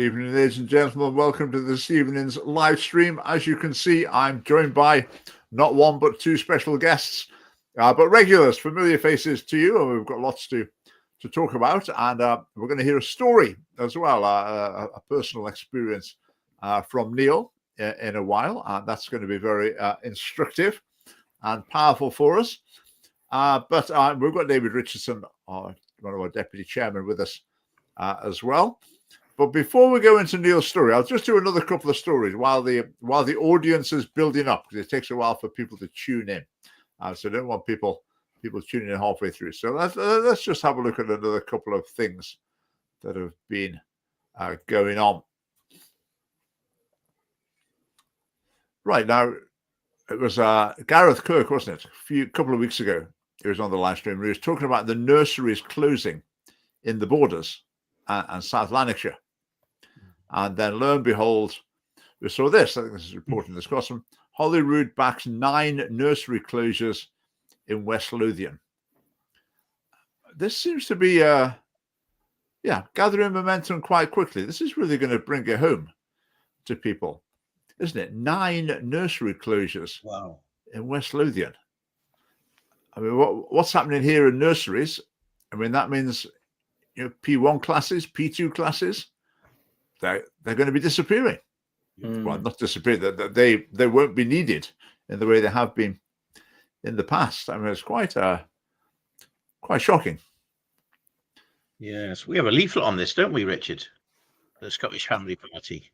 evening, ladies and gentlemen. Welcome to this evening's live stream. As you can see, I'm joined by not one but two special guests, but regulars, familiar faces to you, and we've got lots to talk about. And we're going to hear a story as well, a personal experience from Niel in a while, and that's going to be very instructive and powerful for us. But we've got David Richardson, one of our deputy chairman, with us as well. But before we go into Niel's story, I'll just do another couple of stories while the audience is building up, because it takes a while for people to tune in. So I don't want people tuning in halfway through. So let's just have a look at another couple of things that have been going on. Right, now, it was Gareth Kirk, wasn't it? A couple of weeks ago, he was on the live stream. He was talking about the nurseries closing in the Borders and South Lanarkshire. And then, lo and behold, we saw this. I think this is reported in the Scotsman. Holyrood backs 9 nursery closures in West Lothian. This seems to be, gathering momentum quite quickly. This is really going to bring it home to people, isn't it? 9 nursery closures in West Lothian. I mean, what's happening here in nurseries? I mean, that means P1 classes, P2 classes, they're going to be disappearing. Well, not disappearing, they won't be needed in the way they have been in the past. I mean, it's quite shocking. Yes, we have a leaflet on this, don't we, Richard? The Scottish Family Party.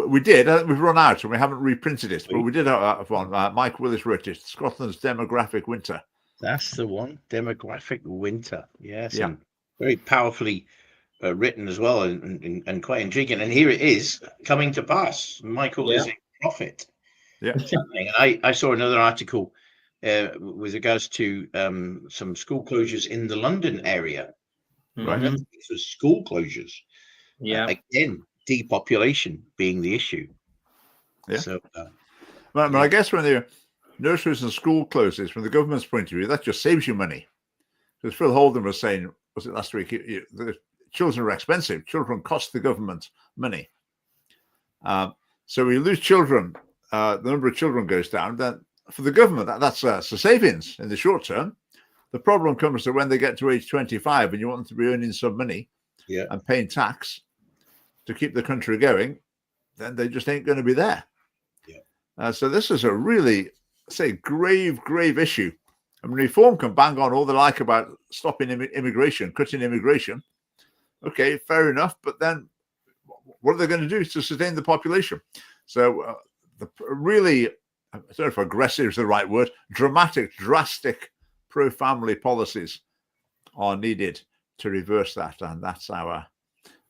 We did. We've run out and we haven't reprinted it, but we did have one. Mike Willis wrote it, Scotland's Demographic Winter. That's the one, Demographic Winter. Yes, yeah. And very powerfully written as well, and quite intriguing. And here it is coming to pass. Michael is a prophet. Yeah. And I saw another article with regards to some school closures in the London area. Right. This was school closures. Yeah. Again, depopulation being the issue. Yeah. So, but I guess when the nurseries and school closes, from the government's point of view, that just saves you money. Because Phil Holden was saying, was it last week, the children are expensive. Children cost the government money. So we lose children, the number of children goes down. Then for the government, that's a savings in the short term. The problem comes to when they get to age 25 and you want them to be earning some money and paying tax to keep the country going, then they just ain't going to be there. Yeah. So this is a really, grave issue. I mean, Reform can bang on all they like about stopping immigration, cutting immigration. Okay, fair enough. But then what are they going to do to sustain the population? So the really, I don't know if aggressive is the right word, drastic pro-family policies are needed to reverse that. And that's our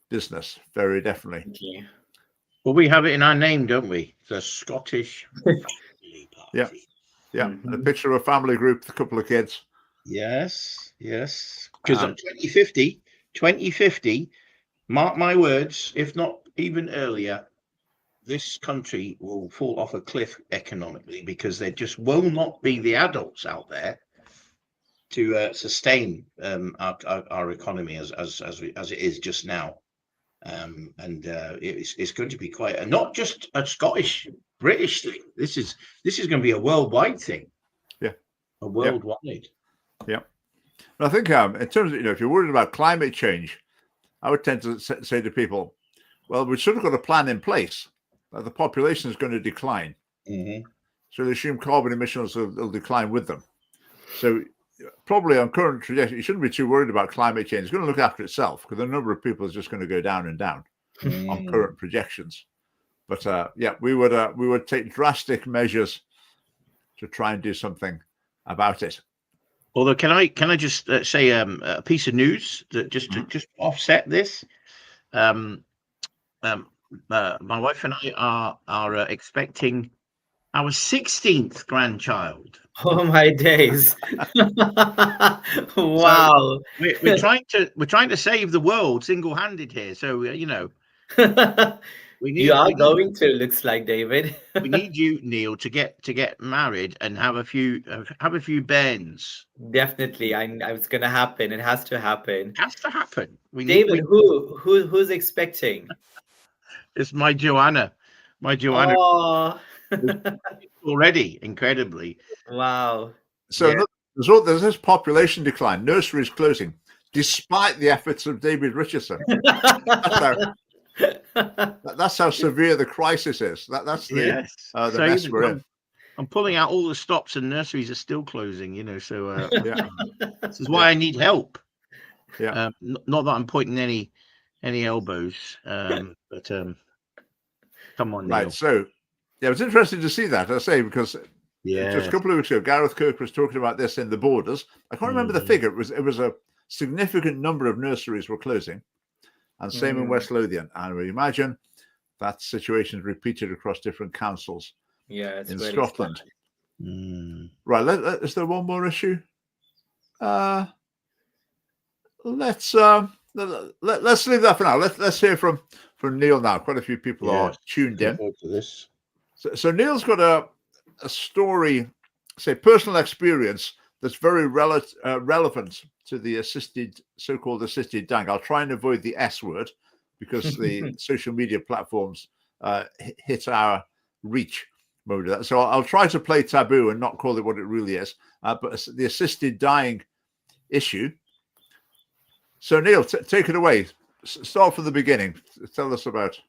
business, very definitely. Yeah. Well, we have it in our name, don't we? The Scottish Family Party. Yeah, and a picture of a family group with a couple of kids. Yes. Because 2050, mark my words, if not even earlier, this country will fall off a cliff economically, because there just will not be the adults out there to sustain our economy as it is just now. And it's going to be quite not just a Scottish, British thing. This is going to be a worldwide thing. Yeah, a worldwide. Yeah, but I think in terms of if you're worried about climate change, I would tend to say to people, well, we've sort of got a plan in place that the population is going to decline. Mm-hmm. So they assume carbon emissions will decline with them. So probably on current trajectory, you shouldn't be too worried about climate change. It's going to look after itself, because the number of people is just going to go down and down on current projections. But we would take drastic measures to try and do something about it. Although, can I just say a piece of news that just offset this? My wife and I are expecting our 16th grandchild. Oh my days! Wow. So we're trying to save the world single-handed here. So You are going to, looks like, David. We need you, Niel, to get married and have a few bairns. Definitely, it's gonna happen. It has to happen. It has to happen. David, who's expecting? It's my Joanna. My Joanna Oh, already, incredibly. wow. So Yeah. there's this population decline, nurseries closing, despite the efforts of David Richardson. That's how severe the crisis is. That's the So mess we're in. I'm pulling out all the stops and nurseries are still closing, so Yeah. this is why I need help. Yeah. Not that I'm pointing any elbows, but come on, Right. Neil. So, yeah, it's interesting to see that, I say, because just a couple of weeks ago, Gareth Kirk was talking about this in the Borders. I can't remember the figure. It was a significant number of nurseries were closing, and same in West Lothian. And we imagine that situation is repeated across different councils Yeah, in Scotland. Mm. Right. Is there one more issue? Let's leave that for now. Let's hear from Niel now. Quite a few people are tuned in. To this. So Neil's got a story, say personal experience that's very relevant to the so-called assisted dying. I'll try and avoid the S word because the social media platforms hit our reach when we do that. So I'll try to play taboo and not call it what it really is. But the assisted dying issue. So Neil, take it away. Start from the beginning. Tell us about.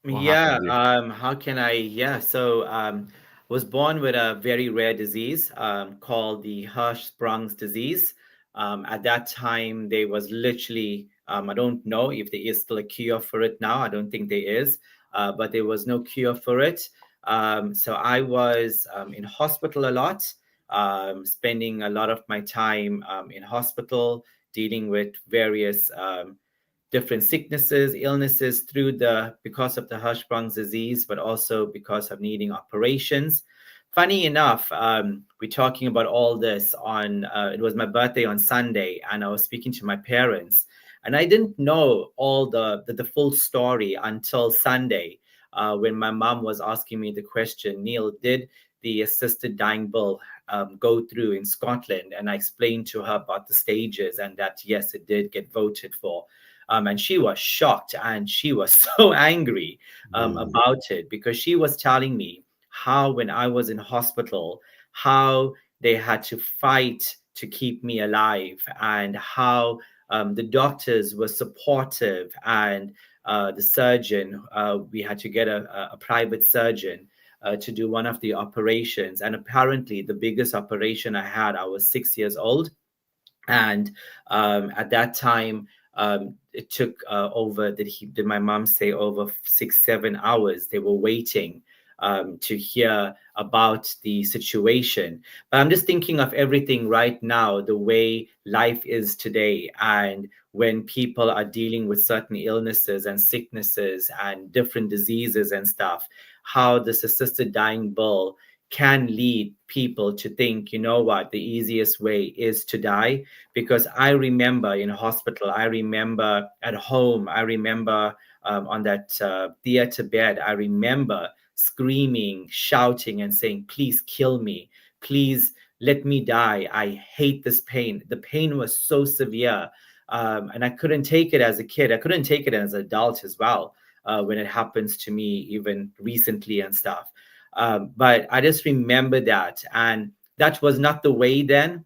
How can I? So was born with a very rare disease called the Hirschsprung's disease. At that time, there was literally, I don't know if there is still a cure for it now. I don't think there is, but there was no cure for it. So I was in hospital a lot, spending a lot of my time in hospital, dealing with various different sicknesses, illnesses because of the Hirschsprung's disease, but also because of needing operations. Funny enough, we're talking about all this on, it was my birthday on Sunday, and I was speaking to my parents, and I didn't know all the full story until Sunday, when my mom was asking me the question, Neil, did the assisted dying bill go through in Scotland? And I explained to her about the stages and that, yes, it did get voted for. And she was shocked and she was so angry about it, because she was telling me how when I was in hospital, how they had to fight to keep me alive, and how the doctors were supportive, and the surgeon, we had to get a private surgeon to do one of the operations. And apparently the biggest operation I had, I was 6 years old. And at that time, it took did my mom say over 6-7 hours they were waiting to hear about the situation. But I'm just thinking of everything right now, the way life is today, and when people are dealing with certain illnesses and sicknesses and different diseases and stuff, how this assisted dying bill can lead people to think, you know what, the easiest way is to die. Because I remember in hospital, I remember at home, I remember on that theater bed, I remember screaming, shouting, and saying, please kill me. Please let me die. I hate this pain. The pain was so severe. And I couldn't take it as a kid. I couldn't take it as an adult as well, when it happens to me, even recently and stuff. But I just remember that. And that was not the way then.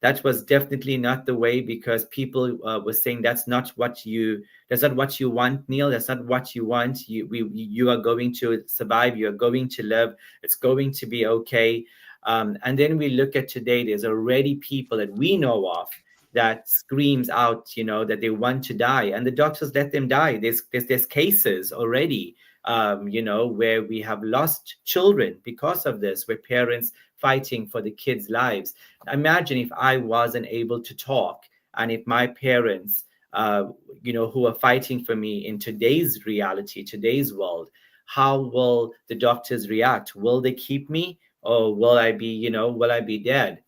That was definitely not the way, because people were saying that's not what you want, Neil. That's not what you want. You are going to survive. You are going to live. It's going to be okay. And then we look at today, there's already people that we know of that screams out, that they want to die, and the doctors let them die. There's cases already, where we have lost children because of this, where parents fighting for the kids' lives. Imagine if I wasn't able to talk, and if my parents, who are fighting for me in today's reality, today's world, how will the doctors react? Will they keep me, or will I be dead?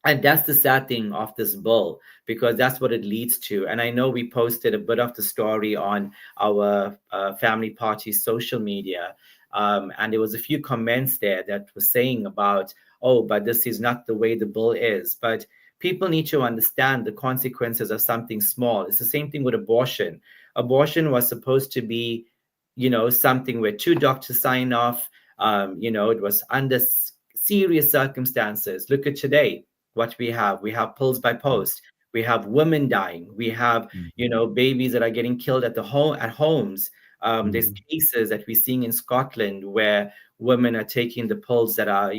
And that's the sad thing of this bill, because that's what it leads to. And I know we posted a bit of the story on our family party social media. And there was a few comments there that were saying about, oh, but this is not the way the bill is. But people need to understand the consequences of something small. It's the same thing with abortion. Abortion was supposed to be something where 2 doctors sign off. It was under serious circumstances. Look at today, what we have. We have pills by post. We have women dying. We have, babies that are getting killed at homes. There's cases that we're seeing in Scotland where women are taking the pills that are,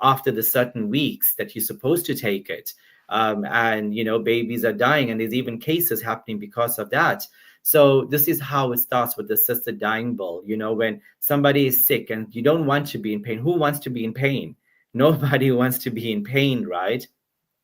after the certain weeks that you're supposed to take it. And babies are dying, and there's even cases happening because of that. So this is how it starts with the assisted dying bill. When somebody is sick and you don't want to be in pain, who wants to be in pain? Nobody wants to be in pain, right?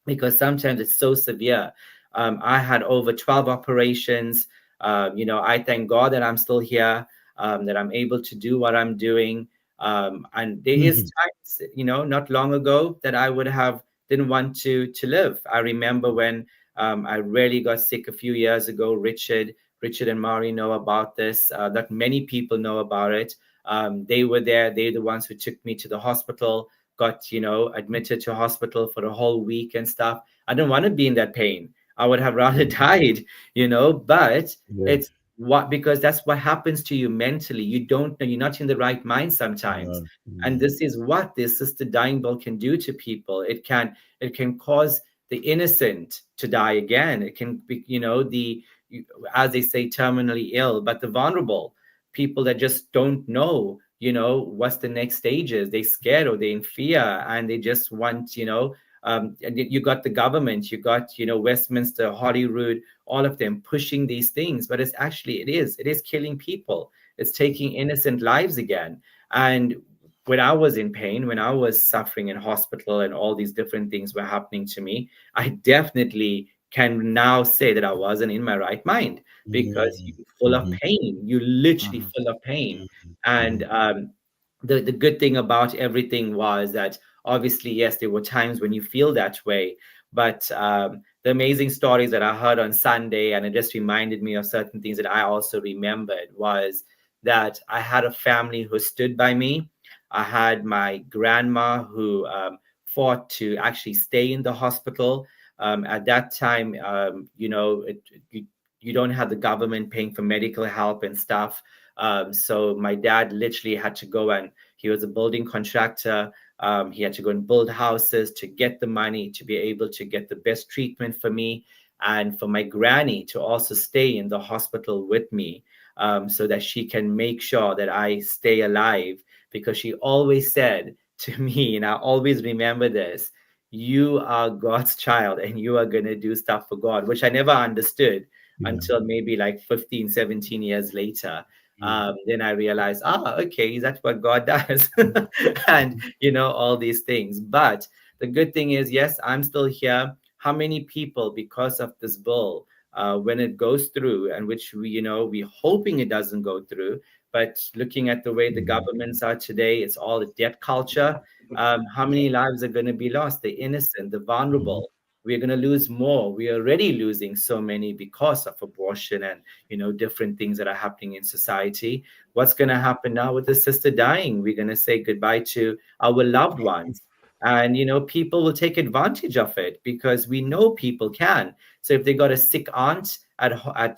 Because sometimes it's so severe. I had over 12 operations. I thank God that I'm still here, that I'm able to do what I'm doing. And there is times, not long ago that I would have didn't want to live. I remember when I really got sick a few years ago. Richard and Mari know about this. Not many people know about it. They were there. They're the ones who took me to the hospital, got, admitted to hospital for a whole week and stuff. I don't want to be in that pain. I would have rather died, but it's because that's what happens to you mentally. You don't know, you're not in the right mind sometimes. And this is what the assisted dying bill can do to people. It can cause the innocent to die again. It can be, as they say, terminally ill, but the vulnerable people that just don't know, what's the next stages. They're scared or they're in fear, and they just want, and you got the government, you got, Westminster, Holyrood, all of them pushing these things, but it is killing people. It's taking innocent lives again. And when I was in pain, when I was suffering in hospital and all these different things were happening to me, I definitely can now say that I wasn't in my right mind, because you're full of pain. You're literally full of pain. And the good thing about everything was that obviously, yes, there were times when you feel that way, but the amazing stories that I heard on Sunday, and it just reminded me of certain things that I also remembered, was that I had a family who stood by me. I had my grandma who fought to actually stay in the hospital. At that time, you don't have the government paying for medical help and stuff. So my dad literally had to go, and he was a building contractor. He had to go and build houses to get the money to be able to get the best treatment for me, and for my granny to also stay in the hospital with me, so that she can make sure that I stay alive. Because she always said to me, and I always remember this, you are God's child and you are going to do stuff for God, which I never understood until maybe like 15, 17 years later. Then I realized, okay, that's what God does. And, all these things. But the good thing is, yes, I'm still here. How many people, because of this bill, when it goes through, and which we're hoping it doesn't go through, but looking at the way the governments are today, it's all a debt culture. How many lives are going to be lost? The innocent, the vulnerable. We're going to lose more. We're already losing so many because of abortion and, different things that are happening in society. What's going to happen now with the sister dying? We're going to say goodbye to our loved ones. And, people will take advantage of it, because we know people can. So if they got a sick aunt at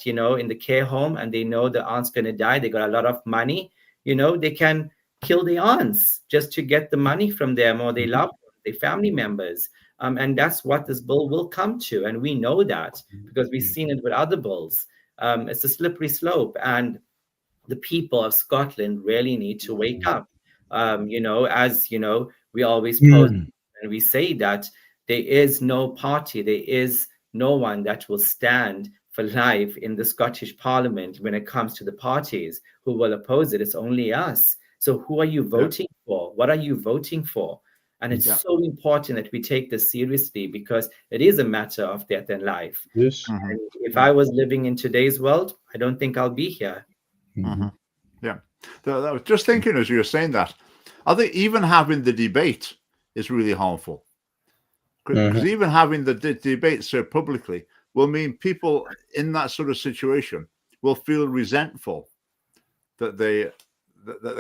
in the care home, and they know the aunt's going to die, they got a lot of money, they can kill the aunts just to get the money from them, or they love their family members. And that's what this bill will come to. And we know that because we've seen it with other bills. It's a slippery slope. And the people of Scotland really need to wake up. As we always post and we say that there is no party, there is no one that will stand for life in the Scottish Parliament when it comes to the parties who will oppose it. It's only us. So who are you voting for? What are you voting for? And it's so important that we take this seriously, because it is a matter of death and life. Yes. And if I was living in today's world, I don't think I'll be here. Yeah. I was just thinking as you were saying that, I think even having the debate is really harmful. Because even having the debate so publicly will mean people in that sort of situation will feel resentful that they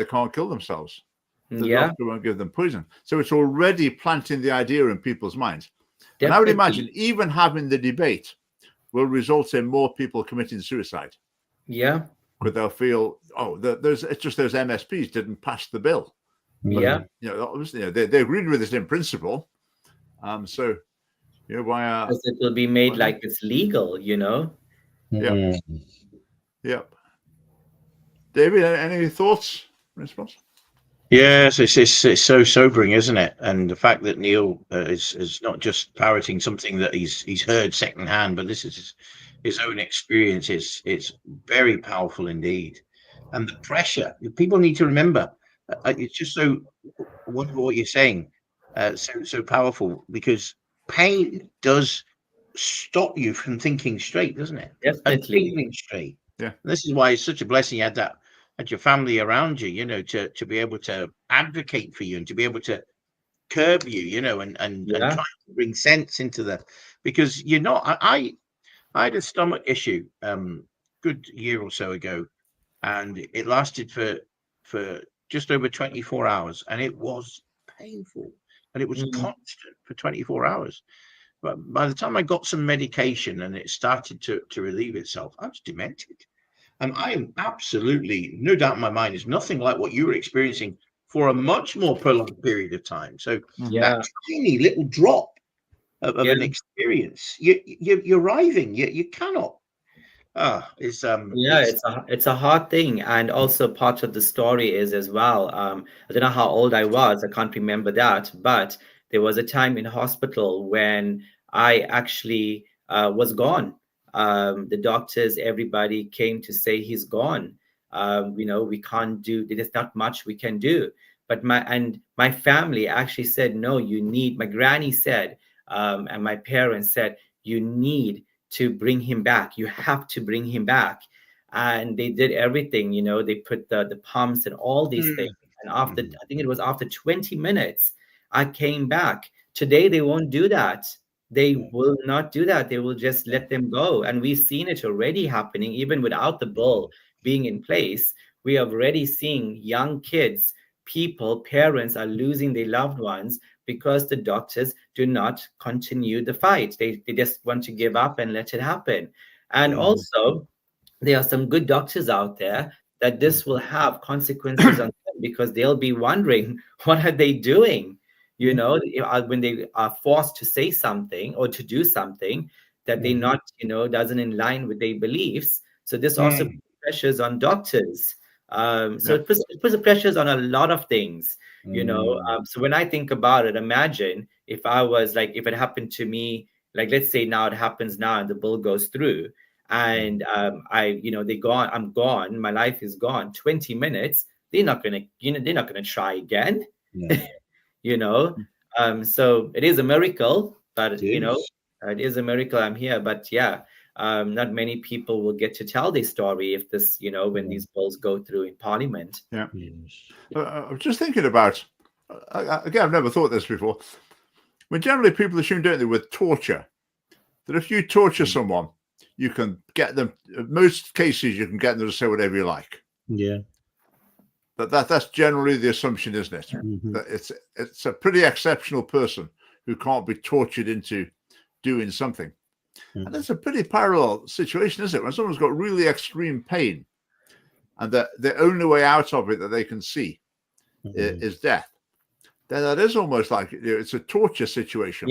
can't kill themselves. The doctor won't give them poison. So it's already planting the idea in people's minds. Definitely. And I would imagine even having the debate will result in more people committing suicide. Yeah. Could they feel, it's just those MSPs didn't pass the bill? Yeah. Obviously, they agreed with it in principle. So, why? Because it will be made like it's legal, Yeah. Yep. David, any thoughts? Response? Yes, it's so sobering, isn't it? And the fact that Niel is not just parroting something that he's heard secondhand, but this is his own experience. It's very powerful indeed, and the pressure. People need to remember. It's just so wonderful what you're saying. So powerful, because pain does stop you from thinking straight, doesn't it? And Definitely. feeling straight. Yeah. And this is why it's such a blessing you had your family around you, to be able to advocate for you and to be able to curb you, and try to bring sense into the, because I had a stomach issue good year or so ago, and it lasted for just over 24 hours, and it was painful, and it was constant for 24 hours. But by the time I got some medication and it started to relieve itself, I was demented. And I am absolutely, no doubt in my mind, is nothing like what you were experiencing for a much more prolonged period of time. So that tiny little drop of an experience, you're writhing. You cannot. It's a hard thing. And also part of the story is as well, I don't know how old I was, I can't remember that, but there was a time in hospital when I actually was gone. The doctors, everybody came to say he's gone. We can't do, there's not much we can do. But my family actually said, no, my granny said, and my parents said, you need to bring him back. You have to bring him back. And they did everything, they put the pumps and all these things. And after, I think it was after 20 minutes, I came back. Today, they won't do that. They will not do that. They will just let them go. And we've seen it already happening, even without the bill being in place. We have already seen young kids, parents are losing their loved ones because the doctors do not continue the fight. They just want to give up and let it happen. And also, there are some good doctors out there that this will have consequences on them, because they'll be wondering, what are they doing? When they are forced to say something or to do something that they not, doesn't in line with their beliefs. So this also puts pressures on doctors. So it puts pressures on a lot of things, so when I think about it, imagine if it happened to me, like, let's say now it happens now and the bill goes through, and I'm gone, my life is gone. 20 minutes, they're not gonna try again. So it is a miracle, but it is a miracle I'm here. But not many people will get to tell their story if this, when these bills go through in Parliament. I'm just thinking about, again, I've never thought this before. When generally people assume, don't they, with torture, that if you torture someone, you can get them, in most cases, you can get them to say whatever you like. Yeah. That's generally the assumption, isn't it? That it's a pretty exceptional person who can't be tortured into doing something. And that's a pretty parallel situation, isn't it? When someone's got really extreme pain and the only way out of it that they can see is death, then that is almost like it's a torture situation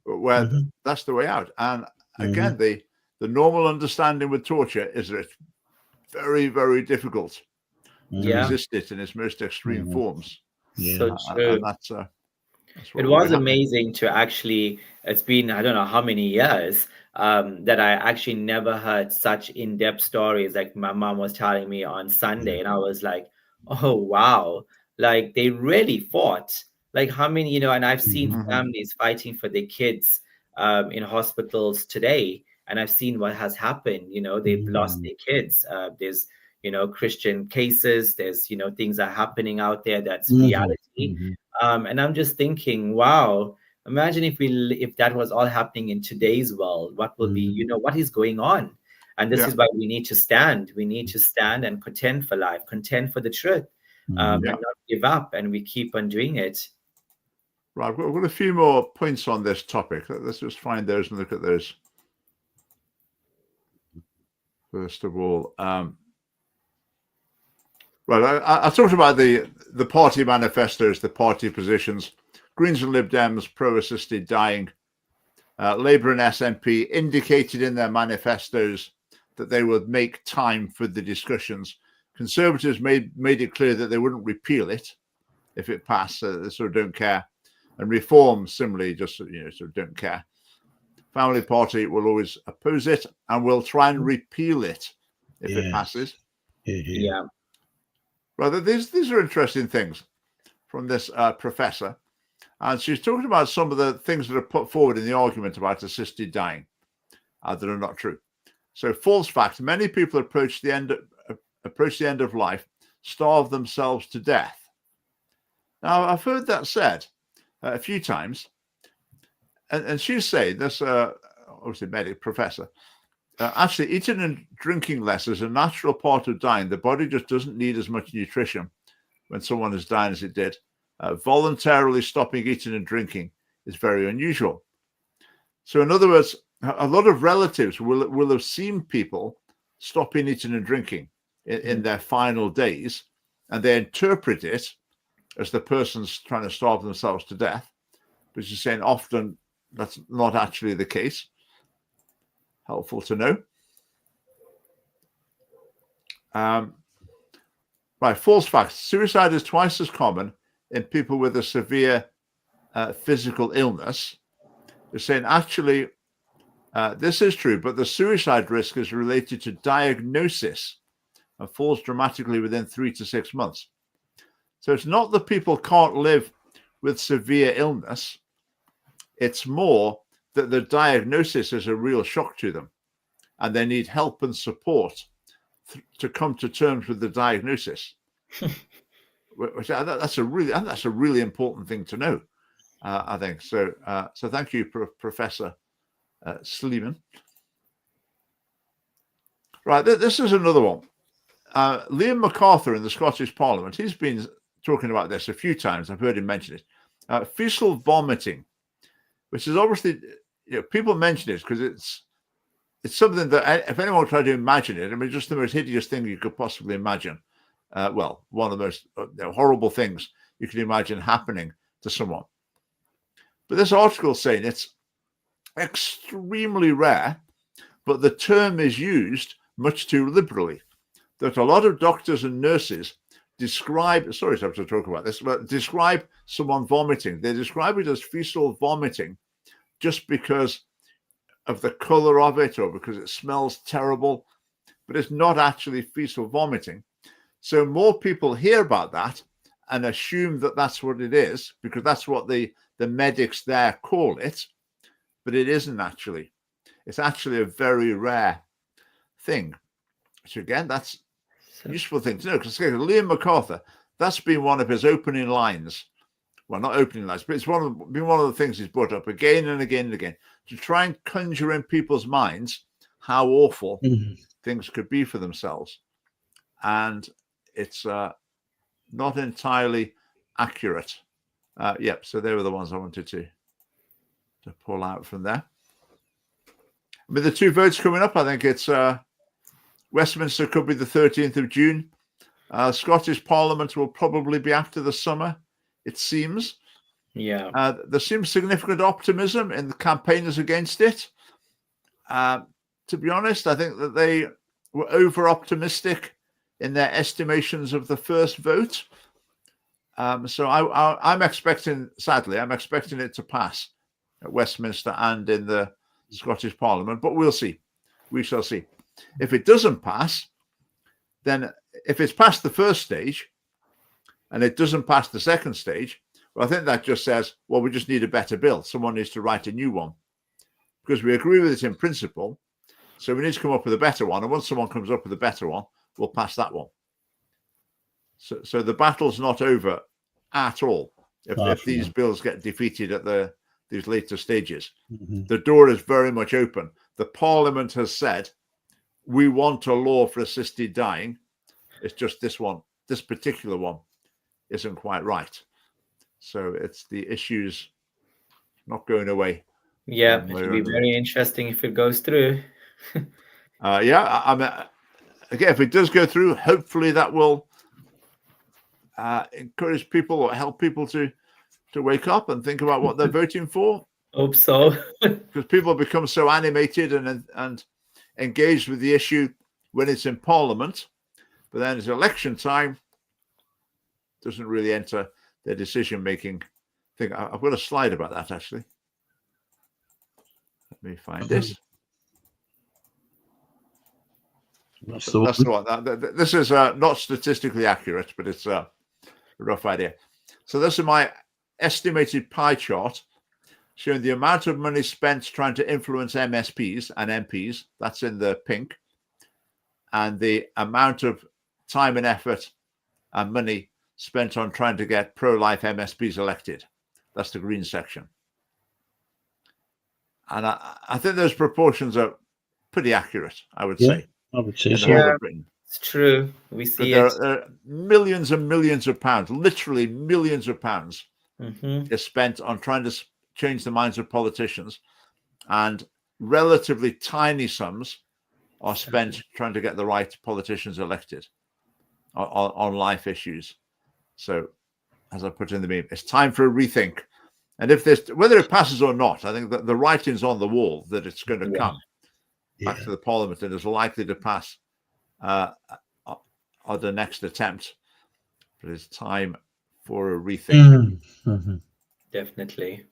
where that's the way out. And again, the normal understanding with torture is that it's very, very difficult to resist it in its most extreme forms. So true. And that's it was amazing to actually, it's been, I don't know how many years, that I actually never heard such in-depth stories like my mom was telling me on Sunday. And I was like, oh, wow. Like, they really fought. Like, how many, and I've seen families fighting for their kids in hospitals today. And I've seen what has happened. They've lost their kids. There's, Christian cases. There's, things are happening out there. That's reality. And I'm just thinking, wow, imagine if that was all happening in today's world, what will be, what is going on? And this is why we need to stand. We need to stand and contend for life, contend for the truth, and not give up. And we keep on doing it. Right, I've got a few more points on this topic. Let's just find those and look at those. First of all, Right. I talked about the party manifestos, the party positions. Greens and Lib Dems pro-assisted dying. Labour and SNP indicated in their manifestos that they would make time for the discussions. Conservatives made it clear that they wouldn't repeal it if it passed. They sort of don't care. And Reform similarly just sort of don't care. Family Party will always oppose it and will try and repeal it if it passes. Yeah. Rather, these are interesting things from this professor. And she's talking about some of the things that are put forward in the argument about assisted dying that are not true. So, false fact: many people approach the end of life, starve themselves to death. Now, I've heard that said a few times, and she's saying this, obviously, medic professor. Actually, eating and drinking less is a natural part of dying. The body just doesn't need as much nutrition when someone is dying as it did. Voluntarily stopping eating and drinking is very unusual. So, in other words, a lot of relatives will have seen people stopping eating and drinking in their final days, and they interpret it as the person's trying to starve themselves to death. But she's saying often that's not actually the case. Helpful to know. Right, false facts. Suicide is twice as common in people with a severe physical illness. They're saying actually this is true, but the suicide risk is related to diagnosis and falls dramatically within 3 to 6 months. So it's not that people can't live with severe illness. It's more that the diagnosis is a real shock to them and they need help and support to come to terms with the diagnosis. That's a really important thing to know, I think. So thank you, Professor Sleeman. Right, this is another one. Liam MacArthur in the Scottish Parliament, he's been talking about this a few times. I've heard him mention it. Fecal vomiting, which is obviously, people mention it because it's something that if anyone tried to imagine it, I mean, just the most hideous thing you could possibly imagine. Well, one of the most horrible things you can imagine happening to someone. But this article is saying it's extremely rare, but the term is used much too liberally. That a lot of doctors and nurses describe, sorry to have to talk about this, but describe someone vomiting. They describe it as fecal vomiting just because of the color of it or because it smells terrible, but it's not actually fecal vomiting. So more people hear about that and assume that that's what it is because that's what the medics there call it, but it isn't actually. It's actually a very rare thing. So again, that's a useful thing to know because Liam MacArthur, that's been one of his opening lines. Well, not opening lines, but it's been one of the things he's brought up again and again and again to try and conjure in people's minds how awful things could be for themselves. And it's not entirely accurate. Yep, so they were the ones I wanted to pull out from there. With the two votes coming up, I think it's Westminster could be the 13th of June. Scottish Parliament will probably be after the summer, it seems. Yeah. There seems significant optimism in the campaigners against it. To be honest, I think that they were over-optimistic in their estimations of the first vote. So I'm expecting, sadly, it to pass at Westminster and in the Scottish Parliament, but we'll see. We shall see. If it doesn't pass, then if it's past the first stage and it doesn't pass the second stage, well, I think that just says, well, we just need a better bill. Someone needs to write a new one because we agree with it in principle. So we need to come up with a better one. And once someone comes up with a better one, we'll pass that one. So the battle's not over at all if these bills get defeated at these later stages. The door is very much open. The Parliament has said, we want a law for assisted dying. It's just this particular one isn't quite right. So it's the issues not going away. Yeah, it should be very interesting if it goes through. Again, if it does go through, hopefully that will encourage people or help people to wake up and think about what they're voting for? Hope so. Because people become so animated and engaged with the issue when it's in Parliament, but then it's election time, doesn't really enter their decision-making thing. I've got a slide about that, actually. Let me find this. That's the one. This is not statistically accurate, but it's a rough idea. So this is my estimated pie chart showing the amount of money spent trying to influence MSPs and MPs, that's in the pink, and the amount of time and effort and money spent on trying to get pro-life MSPs elected. That's the green section. And I think those proportions are pretty accurate, I would say. I would say so. Yeah, it's true. We see there are millions and millions of pounds, literally millions of pounds, is spent on trying to change the minds of politicians, and relatively tiny sums are spent trying to get the right politicians elected on life issues. So, as I put in the meme, it's time for a rethink. And if this, whether it passes or not, I think that the writing's on the wall that it's going to come back to the Parliament and is likely to pass on the next attempt. But it's time for a rethink. Definitely.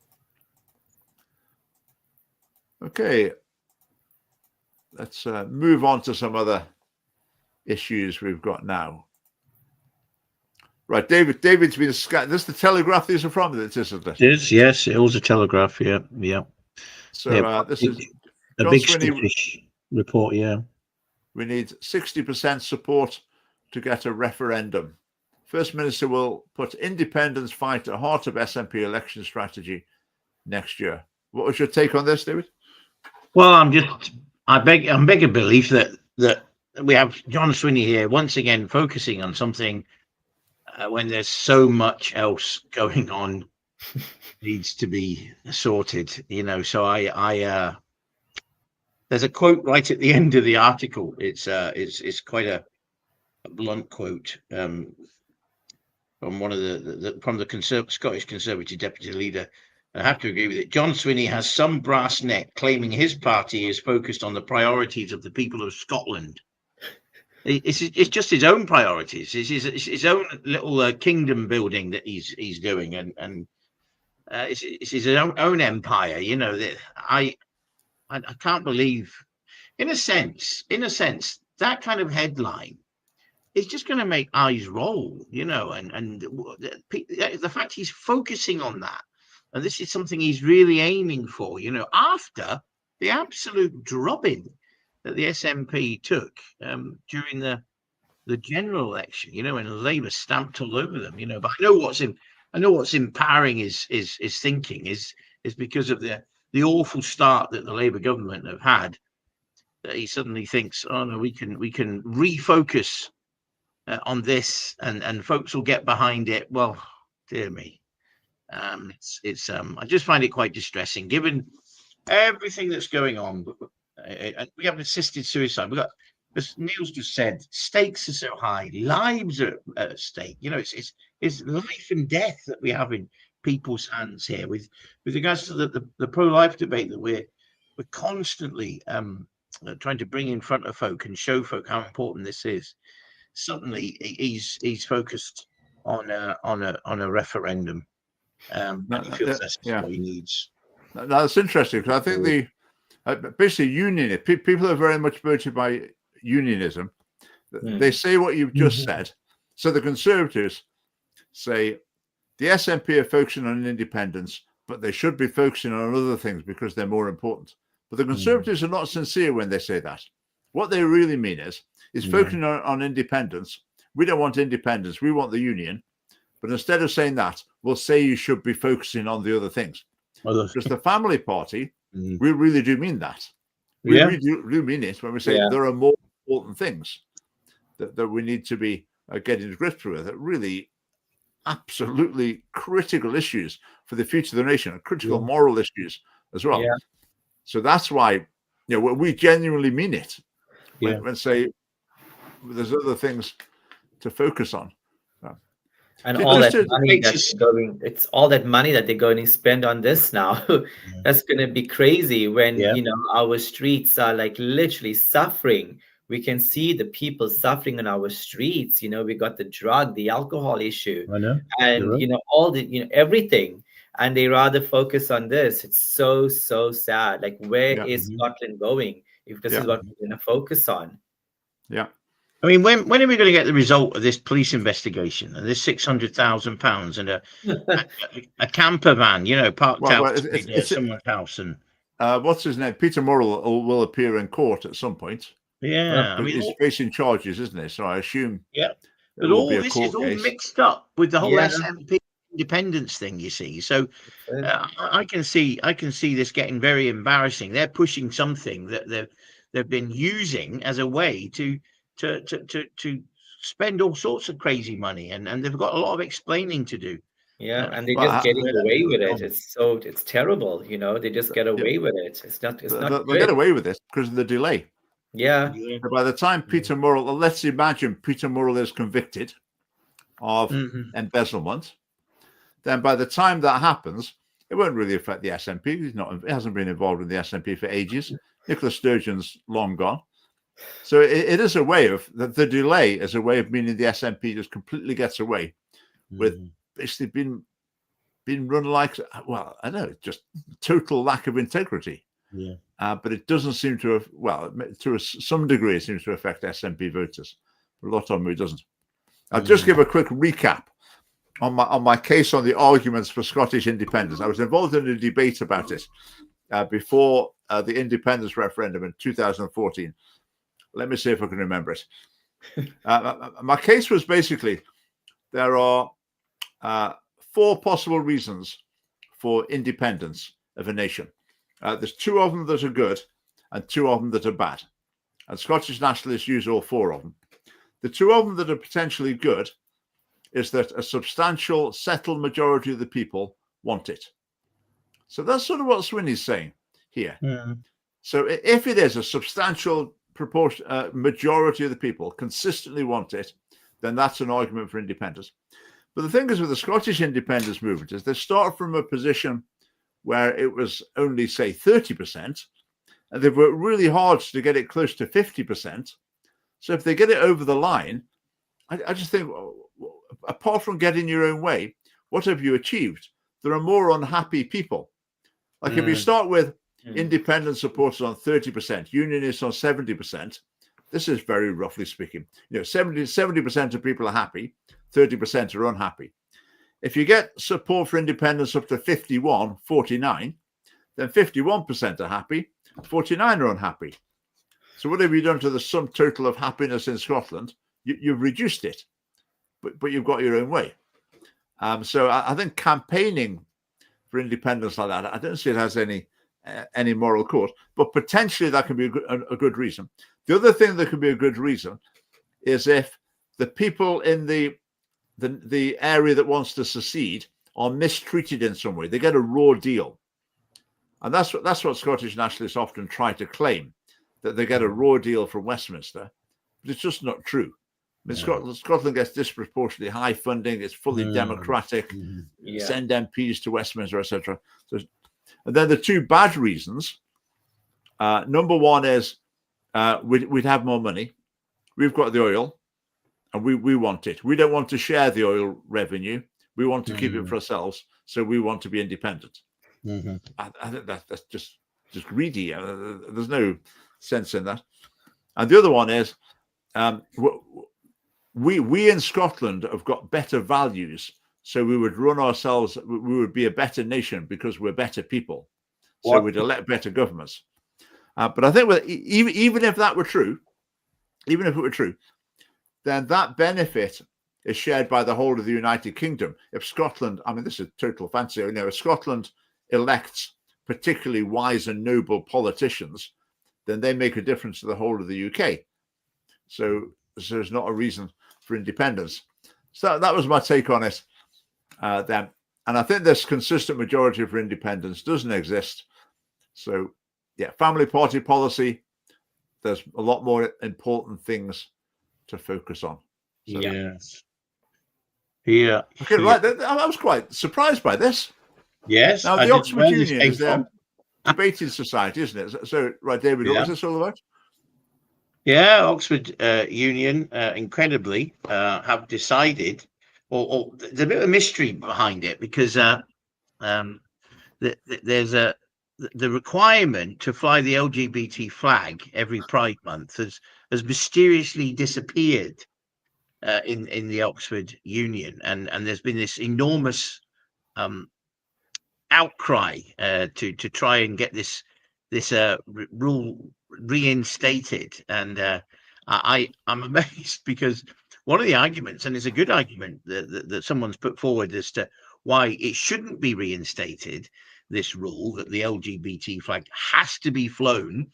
Okay, let's move on to some other issues we've got now. Right, David's been scanned. This is the Telegraph these are from, isn't it? It is, yes, it was a Telegraph, yeah. So this is a big Scottish report, We need 60% support to get a referendum. First Minister will put independence fight at heart of SNP election strategy next year. What was your take on this, David? Well, I'm beg a belief that we have John Swinney here once again focusing on something when there's so much else going on needs to be sorted, So I there's a quote right at the end of the article. It's quite a blunt quote from one of the Scottish Conservative deputy leader. I have to agree with it. John Swinney has some brass neck claiming his party is focused on the priorities of the people of Scotland. It's just his own priorities. It's his own little kingdom building that he's doing, and it's his own empire. That I can't believe. In a sense, that kind of headline is just going to make eyes roll. And the fact he's focusing on that. And this is something he's really aiming for, after the absolute drubbing that the SNP took during the general election, when Labour stamped all over them, But I know what's empowering his thinking is because of the awful start that the Labour government have had. That he suddenly thinks, oh no, we can refocus on this, and folks will get behind it. Well, dear me. I just find it quite distressing given everything that's going on. We have assisted suicide. We got, as Niel's just said, stakes are so high, lives are at stake. It's life and death that we have in people's hands here. With regards to the pro-life debate that we're constantly trying to bring in front of folk and show folk how important this is. Suddenly, he's focused on a referendum. He feels that's what he needs. That's interesting, because I think basically union, people are very much motivated by unionism. They say what you've just said. So the Conservatives say the SNP are focusing on independence, but they should be focusing on other things because they're more important. But the Conservatives are not sincere when they say that. What they really mean is focusing on independence. We don't want independence. We want the union. But instead of saying that, we'll say you should be focusing on the other things. Because the family party, we really do mean that. We really do mean it when we say there are more important things that we need to be getting to grips with. That really absolutely critical issues for the future of the nation, and critical moral issues as well. Yeah. So that's why we genuinely mean it when say there's other things to focus on. And Ju- all just that to- money It's that's just- going, it's all that money that they're going to spend on this now. That's going to be crazy when, Yeah. you know, our streets are like literally suffering. We can see the people suffering on our streets. You know, we got the drug, the alcohol issue, I know. and, right. you know, all the, you know, everything. And they rather focus on this. It's so, so sad. Like, where Yeah. is Scotland going if this is what we're going to focus on? Yeah. I mean, when are we going to get the result of this police investigation and this £600,000 and a camper van, you know, parked Well, outside someone's house? And what's his name? Peter Murrell will appear in court at some point. yeah, I mean, He's facing charges, isn't he? So I assume yeah, it but will all be a this court is all case. mixed up with the whole Yeah. SNP independence thing, you see. So I can see this getting very embarrassing. They're pushing something that they've been using as a way to spend all sorts of crazy money, and they've got a lot of explaining to do. Yeah, and they're Well, just getting away with it. on. It's terrible, you know. They just get away with it. It's not They'll good. get away with this because of the delay. Yeah, So by the time Peter Murrell, let's imagine Peter Murrell is convicted of embezzlement, then by the time that happens, it won't really affect the SNP. He hasn't been involved in the SNP for ages. Nicola Sturgeon's long gone. So it is a way of the delay is a way of meaning the SNP just completely gets away with basically being run like, well, I don't know, just total lack of integrity. Yeah. But it doesn't seem to have, well, to some degree, it seems to affect SNP voters. But a lot of them it doesn't. I'll just give a quick recap on my case on the arguments for Scottish independence. I was involved in a debate about it before the independence referendum in 2014. Let me see if I can remember it. My case was basically there are 4 possible reasons for independence of a nation. There's 2 of them that are good and 2 of them that are bad. And Scottish nationalists use all 4 of them. The 2 of them that are potentially good is that a substantial settled majority of the people want it. So that's sort of what Swinney's saying here. So if it is a substantial proportion, majority of the people consistently want it, then that's an argument for independence. But the thing is with the Scottish independence movement is they start from a position where it was only, say, 30%, and they've worked really hard to get it close to 50%. So if they get it over the line, I just think, apart from getting your own way, what have you achieved? There are more unhappy people. Like if you start with independent supporters on 30%, unionists on 70%, this is very roughly speaking. 70% of people are happy, 30% are unhappy. If you get support for independence up to 49, then 51% are happy, 49 are unhappy. So what have you done to the sum total of happiness in Scotland? You've reduced it, but you've got your own way. So I think campaigning for independence like that, I don't see it has any moral course, but potentially that can be a good reason. The other thing that can be a good reason is if the people in the area that wants to secede are mistreated in some way, they get a raw deal. And that's what Scottish nationalists often try to claim, that they get a raw deal from Westminster, but it's just not true. I mean, Scotland gets disproportionately high funding, it's fully democratic, send MPs to Westminster, etc. So, and then the 2 bad reasons, number 1 is we'd have more money. We've got the oil, and we want it. We don't want to share the oil revenue. We want to keep it for ourselves, so we want to be independent. I think that's just greedy. There's no sense in that. And the other one is we in Scotland have got better values, so we would run ourselves. We would be a better nation because we're better people. So we'd elect better governments. But I think even if that were true, even if it were true, then that benefit is shared by the whole of the United Kingdom. If Scotland, I mean, this is total fancy, if Scotland elects particularly wise and noble politicians, then they make a difference to the whole of the UK. So there's not a reason for independence. So that was my take on it then. And I think this consistent majority for independence doesn't exist. So, yeah, family party policy, there's a lot more important things to focus on. So, Yes. Here. Okay, right. I was quite surprised by this. Yes. Now, I the didn't Oxford know this Union came is their from. debating society, isn't it? So, right, David, what Yeah. was this all about? Yeah, Oxford Union, incredibly, have decided, or there's a bit of a mystery behind it because there's the requirement to fly the LGBT flag every Pride Month has mysteriously disappeared in the Oxford Union, and there's been this enormous outcry to try and get this rule reinstated, and I'm amazed because one of the arguments, and it's a good argument that someone's put forward as to why it shouldn't be reinstated, this rule that the LGBT flag has to be flown.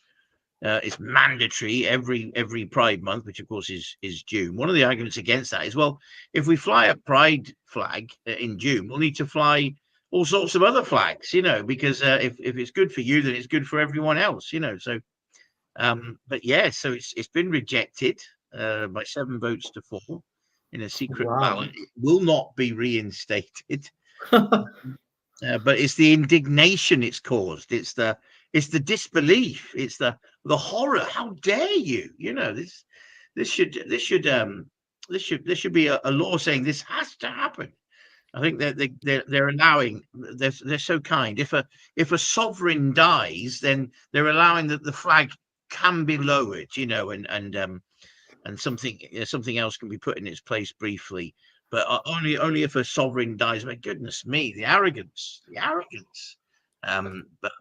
It's mandatory every Pride Month, which of course is June. One of the arguments against that is, well, if we fly a Pride flag in June, we'll need to fly all sorts of other flags, because if it's good for you, then it's good for everyone else, So, but yeah, so it's been rejected by 7 votes to 4 in a secret ballot. It will not be reinstated. But it's the indignation it's caused. It's the disbelief. It's the horror. How dare you? This should be a law saying this has to happen. I think they're allowing. They're so kind. If a sovereign dies, then they're allowing that the flag can be lowered. And something else can be put in its place briefly. But only if a sovereign dies. My goodness me, the arrogance.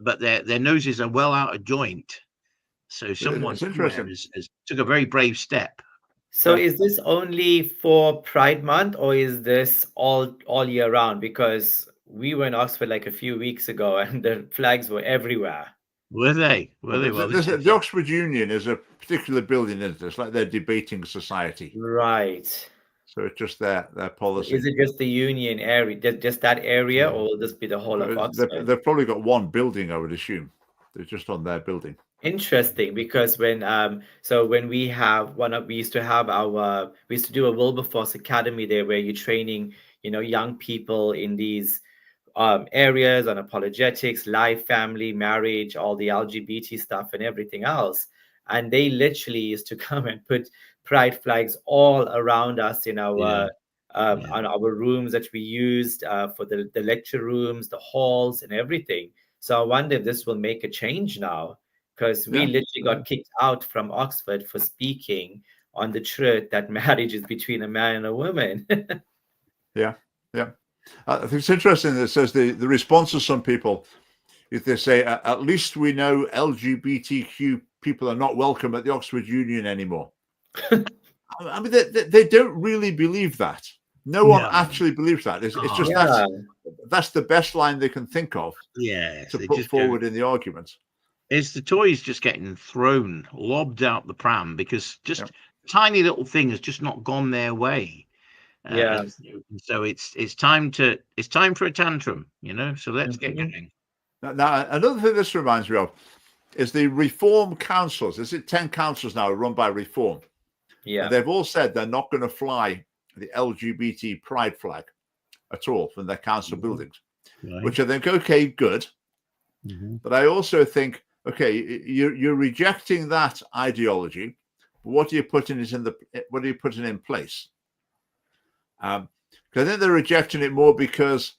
But their noses are well out of joint. So someone has took a very brave step. So is this only for Pride Month, or is this all year round? Because we were in Oxford like a few weeks ago, and the flags were everywhere. Were they? Well, the Oxford Union is a particular building, isn't it? It's like their debating society. Right. So it's just their policy. Is it just the Union area, just that area, or will this be the whole of Oxford? They've probably got one building, I would assume. They're just on their building. Interesting, because when we used to do a Wilberforce Academy there, where you're training, young people in these areas on apologetics, life, family, marriage, all the LGBT stuff and everything else. And they literally used to come and put pride flags all around us in our on our rooms that we used for the lecture rooms, the halls and everything. So I wonder if this will make a change now, because we literally got kicked out from Oxford for speaking on the truth that marriage is between a man and a woman. Yeah. I think it's interesting that it says the response of some people, if they say, at least we know LGBTQ people are not welcome at the Oxford Union anymore. I mean, they don't really believe that. No one actually believes that. It's just that's the best line they can think of to put forward in the argument. Is the toys just getting lobbed out the pram because just tiny little thing has just not gone their way. So it's time for a tantrum, So let's get going. Now, another thing this reminds me of is the Reform councils. Is it 10 councils now run by Reform? Yeah, and they've all said they're not going to fly the LGBT pride flag at all from their council buildings, which I think, okay, good. But I also think, okay, you're rejecting that ideology. But what are you putting in place? Because I think they're rejecting it more because,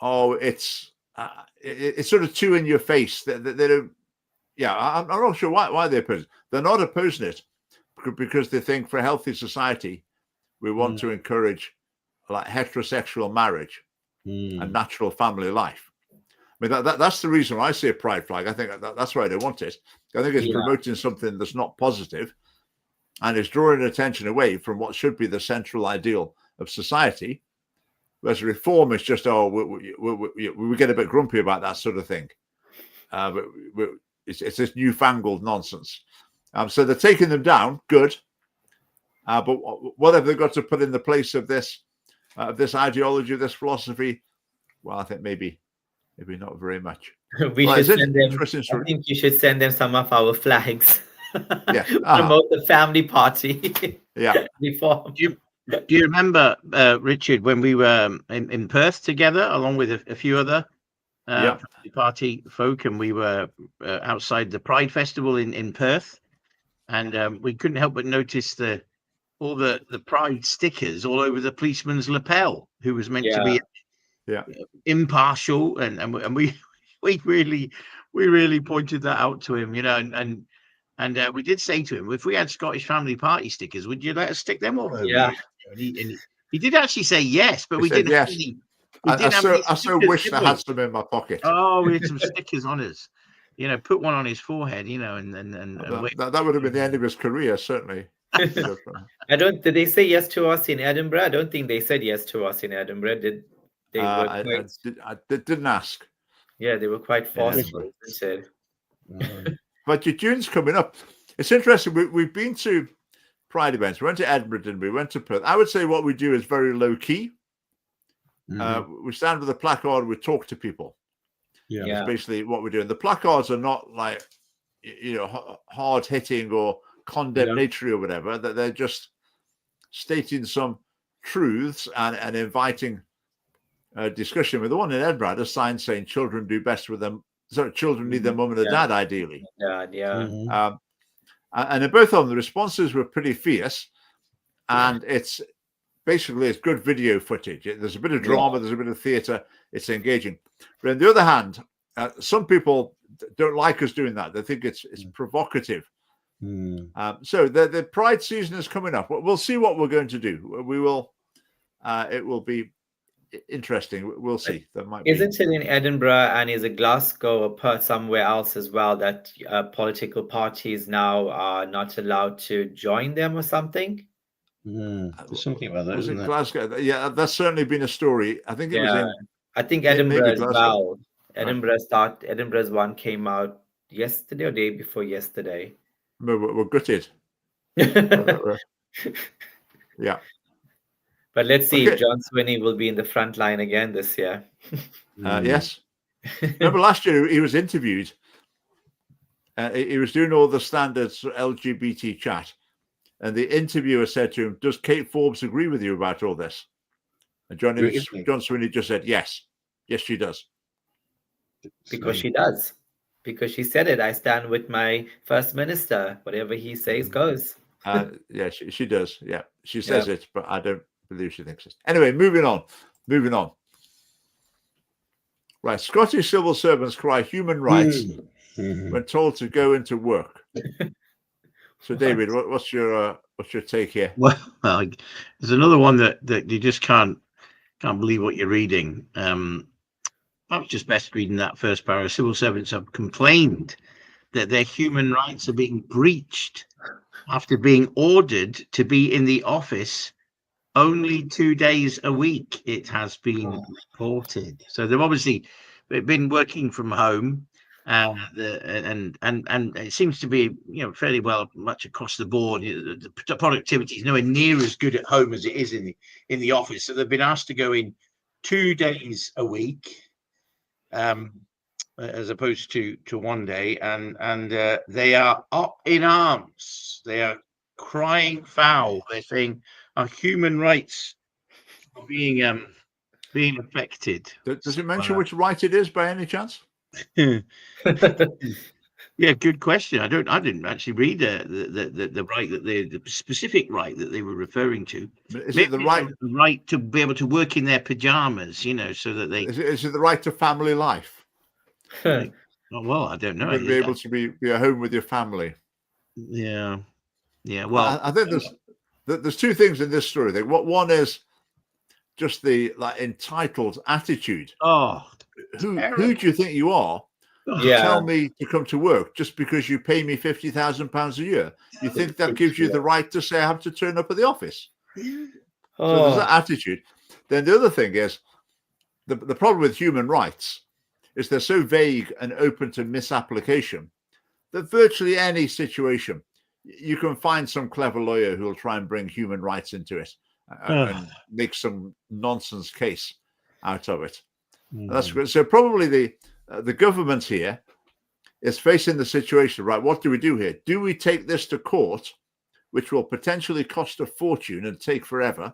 it's sort of too in your face. They don't. Yeah, I'm not sure why they oppose it. They're not opposing it because they think for a healthy society, we want to encourage like heterosexual marriage and natural family life. I mean, that's the reason why I see a pride flag. I think that's why they want it. I think it's promoting something that's not positive, and it's drawing attention away from what should be the central ideal of society. Whereas Reform is just, we get a bit grumpy about that sort of thing. But it's this newfangled nonsense. So they're taking them down, good. But what have they got to put in the place of this ideology, of this philosophy? Well, I think maybe not very much. We should send them. I think you should send them some of our flags. Promote the family party. Yeah. Do Do you remember, Richard, when we were in Perth together, along with a few other party folk, and we were outside the Pride Festival in Perth, and we couldn't help but notice all the Pride stickers all over the policeman's lapel, who was meant to be impartial, and we really pointed that out to him, and we did say to him, if we had Scottish Family Party stickers, would you let us stick them all over? Yeah. And he did actually say yes, but we didn't have any. I so wish I had some in my pocket. Oh, we had some stickers on us. Put one on his forehead, and that would have been the end of his career, certainly. Did they say yes to us in Edinburgh? I don't think they said yes to us in Edinburgh. Did they? I didn't ask. Yeah, they were quite forceful. But your June's coming up. It's interesting. We've been to Pride events. We went to Edinburgh, we went to Perth. I would say what we do is very low key. We stand with a placard, we talk to people. Yeah, that's basically what we're doing. The placards are not like, hard hitting or condemnatory or whatever. That they're just stating some truths and inviting discussion. With the one in Edinburgh, had a sign saying children do best with them. So children need their mum and their dad, ideally. And in both of them, the responses were pretty fierce, and it's good video footage. There's a bit of drama, there's a bit of theatre. It's engaging. But on the other hand, some people don't like us doing that. They think it's provocative. So the Pride season is coming up. We'll see what we're going to do. We will. It will be interesting. We'll see. Isn't it in Edinburgh and is it Glasgow or Perth somewhere else as well that political parties now are not allowed to join them or something? There's something about that. Was it Glasgow? Yeah, that's certainly been a story. I think it was in. I think Edinburgh as well. Edinburgh's one came out yesterday or day before yesterday. We're gutted. Yeah. But let's see if John Swinney will be in the front line again this year. Yes. Remember last year he was interviewed. He was doing all the standards LGBT chat. And the interviewer said to him, does Kate Forbes agree with you about all this? And John Swinney just said, yes. Yes, she does. Because she does. Because she said it. I stand with my First Minister. Whatever he says goes. Yeah, she does. Yeah, she says it, but I don't believe she thinks it. Anyway, moving on. Right, Scottish civil servants cry human rights when told to go into work. So, David, what's your take here? Well, there's another one that you just can't believe what you're reading. I was just best reading that first paragraph. Civil servants have complained that their human rights are being breached after being ordered to be in the office only 2 days a week. It has been reported. So they've obviously been working from home. And it seems to be fairly well much across the board. The productivity is nowhere near as good at home as it is in the office. So they've been asked to go in 2 days a week, as opposed to 1 day, and they are up in arms. They are crying foul. They're saying our human rights are being affected. Does it mention which right it is by any chance? Yeah, good question. I didn't actually read the right that the specific right that they were refering to. Is it the right to be able to work in their pajamas, so that they is it the right to family life? Well, I don't know. Be able to be at home with your family. Yeah. Well, I think there's two things in this story. One is just the entitled attitude. Who do you think you are? Tell me to come to work just because you pay me £50,000 a year. You think that gives you the right to say I have to turn up at the office? So there's that attitude. Then the other thing is the problem with human rights is they're so vague and open to misapplication that virtually any situation you can find some clever lawyer who will try and bring human rights into it and make some nonsense case out of it. That's good. So probably the government here is facing the situation, right? What do we do here? Do we take this to court, which will potentially cost a fortune and take forever,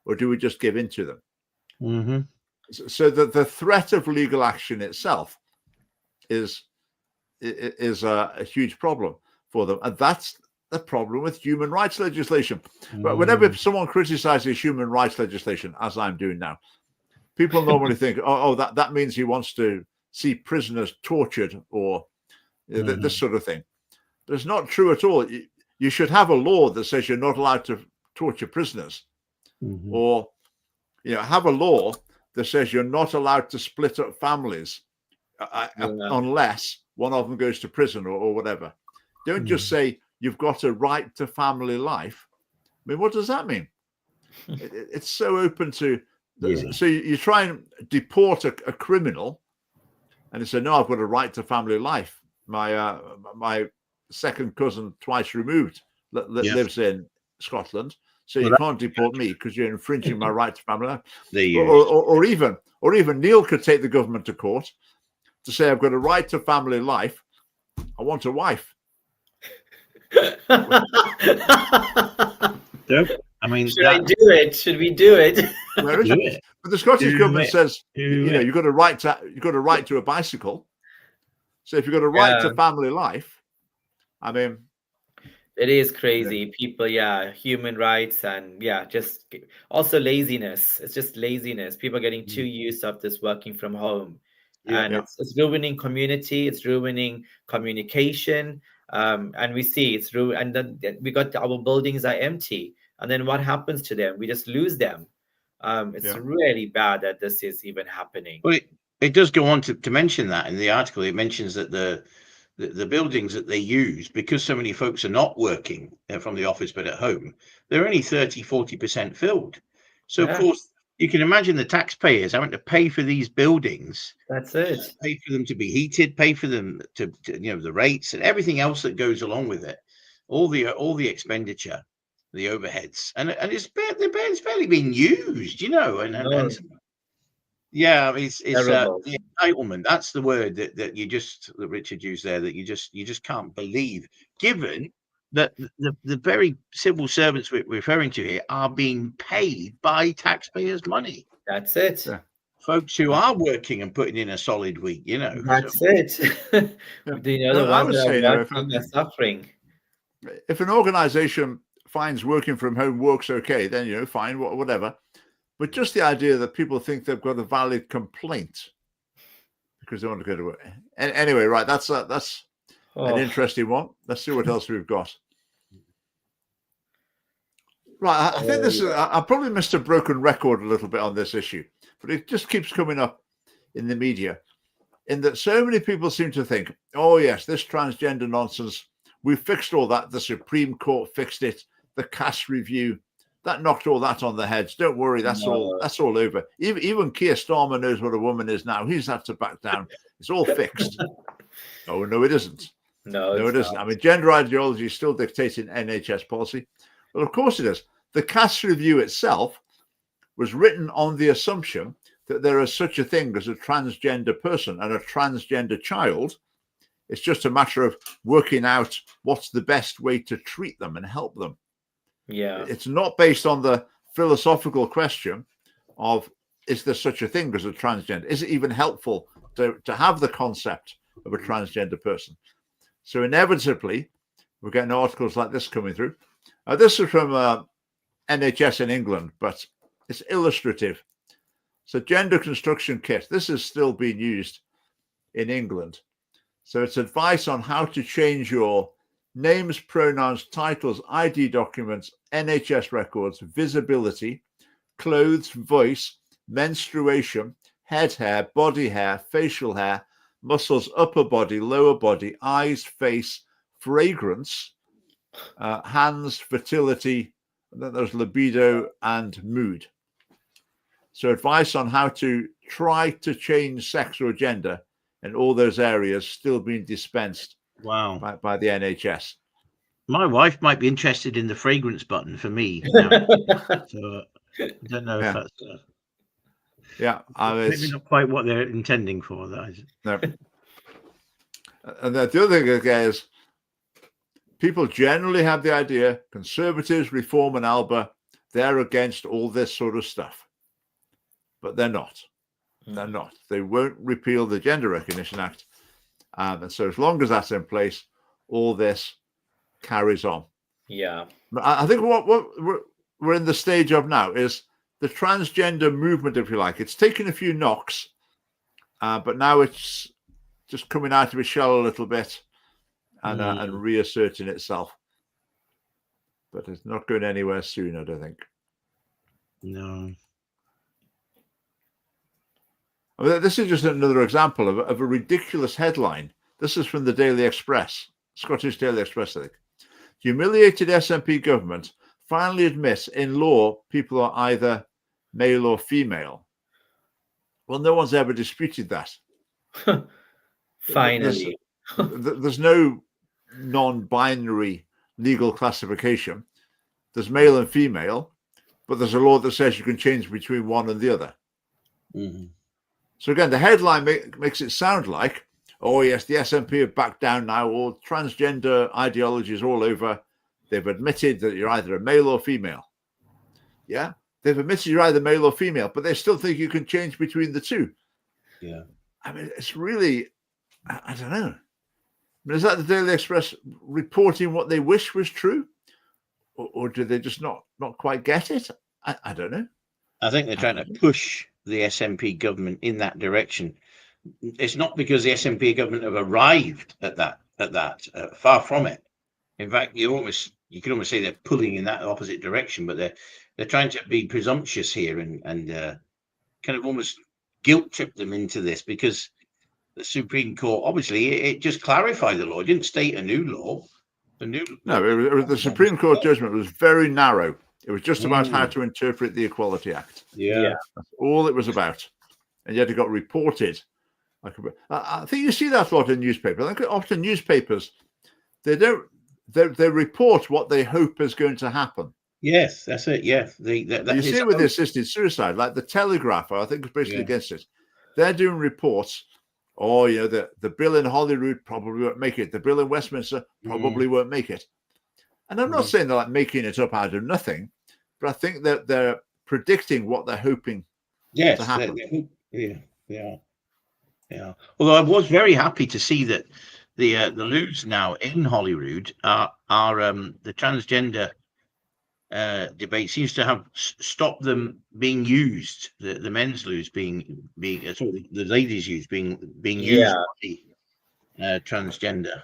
or do we just give in to them? Mm-hmm. So that the threat of legal action itself is a huge problem for them, and that's the problem with human rights legislation. But whenever someone criticizes human rights legislation, as I'm doing now, people normally think, oh, that means he wants to see prisoners tortured or this sort of thing. But it's not true at all. You should have a law that says you're not allowed to torture prisoners, or have a law that says you're not allowed to split up families unless one of them goes to prison or whatever. Don't just say you've got a right to family life. I mean, what does that mean? It's so open to. So you try and deport a criminal, and you say, no, I've got a right to family life. My second cousin, twice removed, lives in Scotland, so you can't deport me because you're infringing my right to family life. Or even Niel could take the government to court to say, I've got a right to family life. I want a wife. I mean, I do it? Should we do it? But the Scottish government says, you've got a right to a bicycle. So if you've got a right to family life, I mean, it is crazy. People, human rights, and just also laziness. It's just laziness. People are getting too used of this working from home, and it's ruining community. It's ruining communication, and we see it's ruined. And then we got our buildings are empty, and then what happens to them? We just lose them. It's really bad that this is even happening. Well, it does go on to mention that in the article. It mentions that the buildings that they use, because so many folks are not working from the office but at home, they're only 30-40% filled. So of course you can imagine the taxpayers having to pay for these buildings. That's it. Pay for them to be heated, pay for them to the rates and everything else that goes along with it, all the expenditure, the overheads, and it's barely being used, and yeah, it's the entitlement. That's the word that Richard used there, that you just can't believe, given that the very civil servants we're referring to here are being paid by taxpayers' money. That's it. Yeah. Folks who are working and putting in a solid week, That's it. The ones that are working are suffering. If an organization finds working from home works okay, then fine, whatever. But just the idea that people think they've got a valid complaint because they want to go to work. Anyway, right, that's an interesting one. Let's see what else we've got. Right, I think this is. I probably missed a broken record a little bit on this issue, but it just keeps coming up in the media, in that so many people seem to think, oh yes, this transgender nonsense, we fixed all that. The Supreme Court fixed it. The caste review, that knocked all that on the heads. Don't worry, that's all over. Even Keir Starmer knows what a woman is now. He's had to back down. It's all fixed. Oh no, it isn't. No, it isn't. I mean, gender ideology is still dictating NHS policy. Well, of course it is. The caste review itself was written on the assumption that there is such a thing as a transgender person and a transgender child. It's just a matter of working out what's the best way to treat them and help them. Yeah, it's not based on the philosophical question of, is there such a thing as a transgender? Is it even helpful to have the concept of a transgender person? So inevitably, we're getting articles like this coming through. This is from NHS in England, but it's illustrative. So gender construction kit. This is still being used in England. So it's advice on how to change your names, pronouns, titles, ID documents, NHS records, visibility, clothes, voice, menstruation, head hair, body hair, facial hair, muscles, upper body, lower body, eyes, face, fragrance, hands, fertility, and then there's libido and mood. So advice on how to try to change sex or gender in all those areas still being dispensed by the NHS. My wife might be interested in the fragrance button for me now. So I don't know if that's maybe not quite what they're intending for. No. And the other thing again is, people generally have the idea, Conservatives, Reform and Alba, they're against all this sort of stuff. But they're not. They're not. They won't repeal the Gender Recognition Act. And so as long as that's in place, all this carries on. Yeah. I think what we're in the stage of now is the transgender movement, if you like. It's taken a few knocks, but now it's just coming out of its shell a little bit and reasserting itself. But it's not going anywhere soon, I don't think. No. I mean, this is just another example of a ridiculous headline. This is from the Daily Express, Scottish Daily Express, I think. Humiliated SNP government finally admits in law people are either male or female. Well, no one's ever disputed that. Finally. There's no non-binary legal classification. There's male and female, but there's a law that says you can change between one and the other. Mm-hmm. So again, the headline makes it sound like, oh yes, the SNP have backed down now, all transgender ideology is all over. They've admitted that you're either a male or female. Yeah, they've admitted you're either male or female, but they still think you can change between the two. Yeah. I mean, it's really, I don't know. I mean, is that the Daily Express reporting what they wish was true? Or do they just not quite get it? I don't know. I think they're trying to push the SNP government in that direction. It's not because the SNP government have arrived at that. Far from it. In fact, you can almost say they're pulling in that opposite direction, but they're trying to be presumptuous here and kind of almost guilt trip them into this, because the Supreme Court, obviously, it just clarified the law. It didn't state a new law. The Supreme Court judgment was very narrow. It was just about how to interpret the Equality Act. Yeah. That's all it was about. And yet it got reported. I think you see that a lot in newspapers. I think often newspapers, they report what they hope is going to happen. Yes, that's it. Yeah. You see it with the assisted suicide, like the Telegraph, I think, is basically against it. They're doing reports. Oh, the bill in Holyrood probably won't make it. The bill in Westminster probably won't make it. And I'm not saying they're like making it up out of nothing, but I think that they're predicting what they're hoping to happen. Yeah. Although I was very happy to see that the loos now in Holyrood are the transgender debate seems to have stopped them being used. The men's loos being sorry, the ladies' use being used by transgender.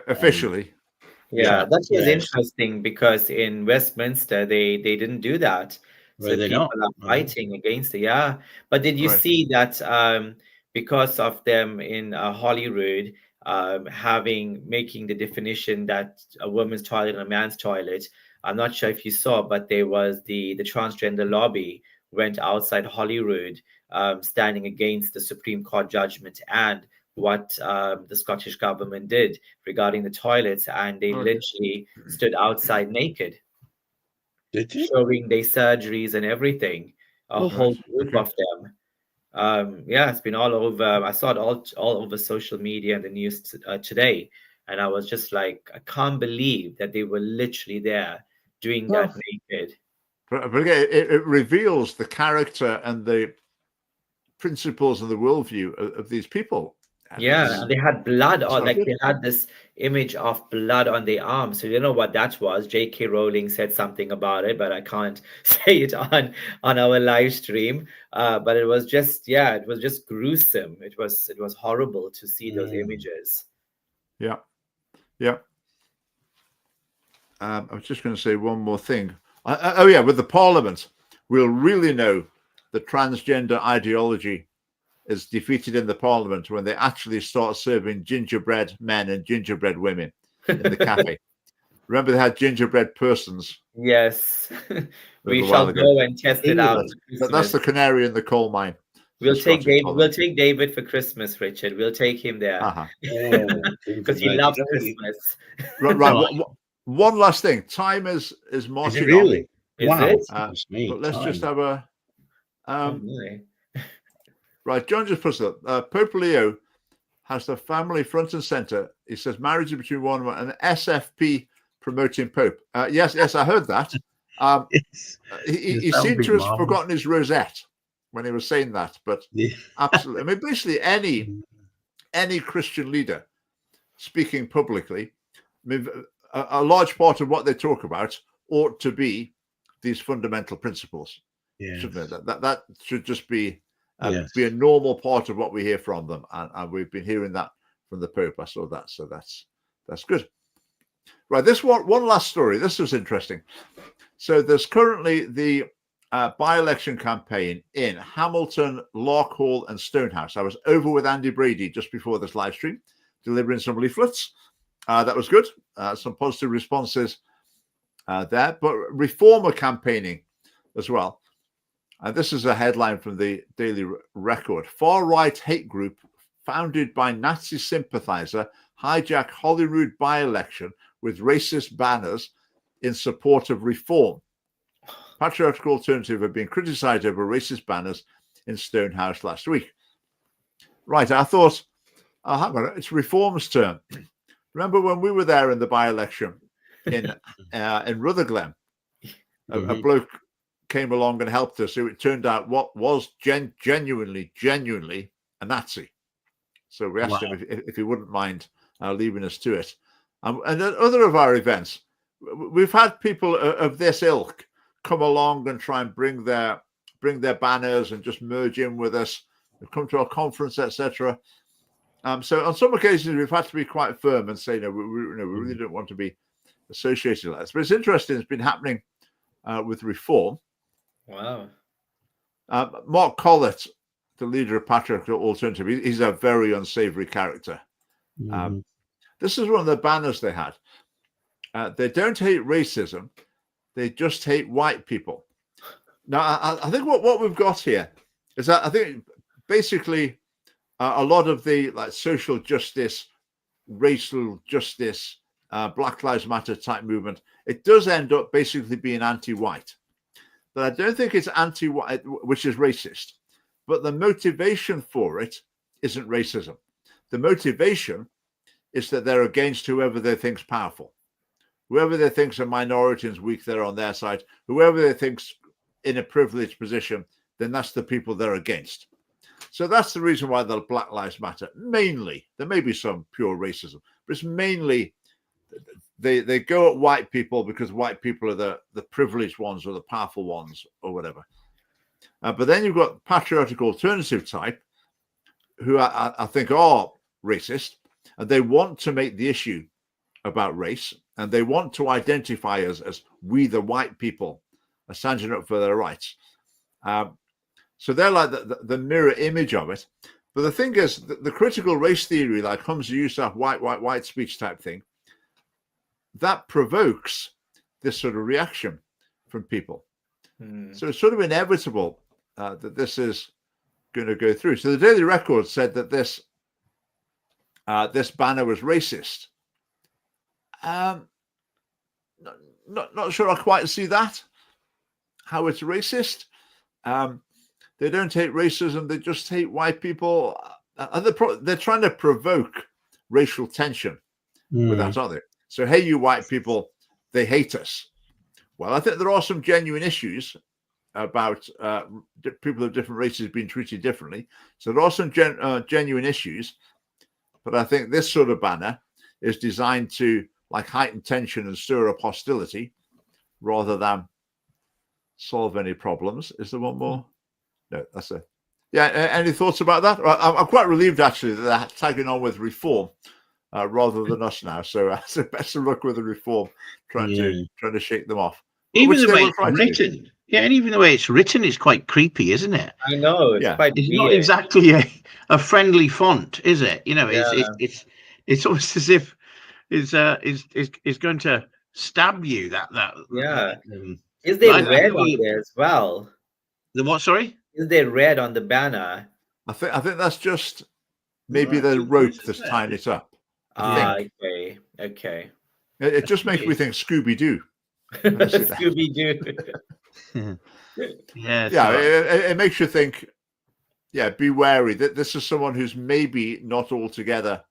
Officially. That was interesting, because in Westminster they didn't do that. So people are fighting against it. Yeah. But did you see that because of them in Holyrood making the definition that a woman's toilet and a man's toilet, I'm not sure if you saw, but there was the transgender lobby went outside Holyrood standing against the Supreme Court judgment and what the Scottish government did regarding the toilets, and they literally stood outside naked, showing their surgeries and everything, whole group of them. It's been all over. I saw it all over social media and the news today, and I was just like, I can't believe that they were literally there doing that naked. But again, it reveals the character and the principles and the worldview of these people. And they had blood on, they had this image of blood on their arms. So you know what that was. J.K. Rowling said something about it, but I can't say it on our live stream. But it was just, it was just gruesome. It was horrible to see those images. Yeah. I was just going to say one more thing. With the Parliament, we'll really know the transgender ideology is defeated in the Parliament when they actually start serving gingerbread men and gingerbread women in the cafe. Remember, they had gingerbread persons. Yes. We shall go and test it out. That's the canary in the coal mine. We'll take David for Christmas, Richard. We'll take him there. Because he loves Christmas. Right. One last thing. Time is marching on. Really? Wow. But let's just have a right. John just puts it up. Pope Leo has the family front and center. He says marriage is between one and an SFP promoting Pope. Yes, I heard that. He seemed to have forgotten his rosette when he was saying that, but absolutely. I mean, basically any Christian leader speaking publicly, I mean, a large part of what they talk about ought to be these fundamental principles. Shouldn't it? That should just be a normal part of what we hear from them, and we've been hearing that from the Pope. I saw that, so that's good. Right, this one last story. This was interesting. So there's currently the by-election campaign in Hamilton, Larkhall, and Stonehouse. I was over with Andy Brady just before this live stream, delivering some leaflets. That was good. Some positive responses there, but reformer campaigning as well. And this is a headline from the Daily Record. Far-right hate group founded by Nazi sympathizer hijack Holyrood by-election with racist banners in support of reform. Patriotic Alternative have been criticised over racist banners in Stonehouse last week. Right, I thought, hang on, it's reform's turn. Remember when we were there in the by-election in Rutherglen? A bloke came along and helped us. So it turned out what was genuinely a Nazi. So we asked him if he wouldn't mind leaving us to it. And at other of our events, we've had people of this ilk come along and try and bring their banners and just merge in with us. They've come to our conference, etc. So on some occasions, we've had to be quite firm and say, no, we really don't want to be associated with this. But it's interesting. It's been happening with reform. Wow. Mark Collett, the leader of Patriotic Alternative, he's a very unsavory character. This is one of the banners they had. They don't hate racism. They just hate white people. Now, I think what we've got here is that I think basically a lot of the social justice, racial justice, Black Lives Matter type movement, it does end up basically being anti-white. But I don't think it's anti-white, which is racist. But the motivation for it isn't racism. The motivation is that they're against whoever they think's powerful. Whoever they think's a minority and is weak, they're on their side. Whoever they think's in a privileged position, then that's the people they're against. So that's the reason why the Black Lives Matter. Mainly, there may be some pure racism, but it's mainly they go at white people because white people are the privileged ones or the powerful ones or whatever. But then you've got patriotic alternative type who I think are racist, and they want to make the issue about race, and they want to identify us as we the white people are standing up for their rights. So they're like the mirror image of it. But the thing is, the critical race theory, like Humza Yousaf, white speech type thing, that provokes this sort of reaction from people. So it's sort of inevitable that this is going to go through. So the Daily Record said that this banner was racist. Not sure I quite see that, how it's racist. They don't hate racism, they just hate white people. They're trying to provoke racial tension with that, aren't they? So, hey, you white people, they hate us. Well, I think there are some genuine issues about people of different races being treated differently. So there are some genuine issues, but I think this sort of banner is designed to heighten tension and stir up hostility rather than solve any problems. Is there one more? No, that's it. Yeah, any thoughts about that? I'm quite relieved, actually, that they're tagging on with reform rather than us now. So best of luck with the reform, trying to shake them off. Even the way it's written. Yeah, and even the way it's written is quite creepy, isn't it? I know. It's quite It's weird. not exactly a friendly font, is it? You know, it's almost as if it's going to stab you. Is there red on there as well? The what? Sorry? Is there red on the banner? I think that's just maybe the rope that's tying it up. Okay. It just makes me think Scooby-Doo. Scooby-Doo. It makes you think. Yeah, be wary that this is someone who's maybe not altogether